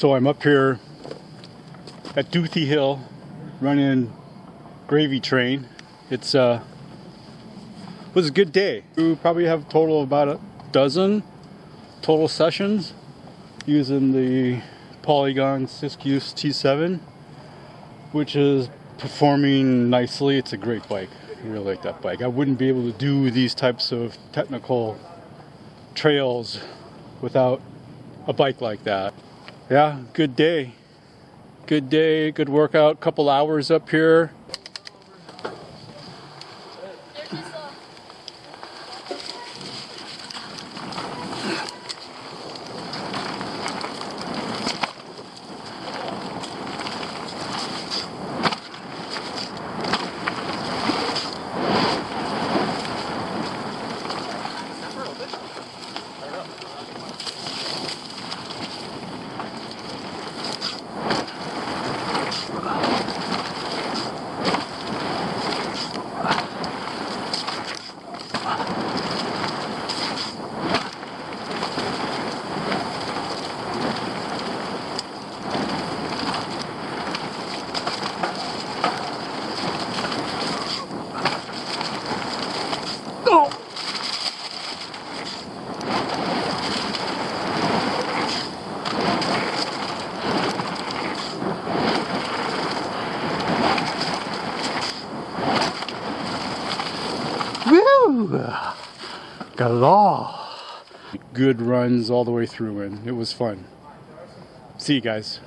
So I'm up here at Duthie Hill running gravy train. It's was a good day. We probably have a total of about a dozen total sessions using the Polygon Siskiu T7, which is performing nicely. It's a great bike. I really like that bike. I wouldn't be able to do these types of technical trails without a bike like that. Yeah, good day. Good day, good workout. Couple hours up here. Woo! Got it all. Good runs all the way through, and it was fun. See you guys.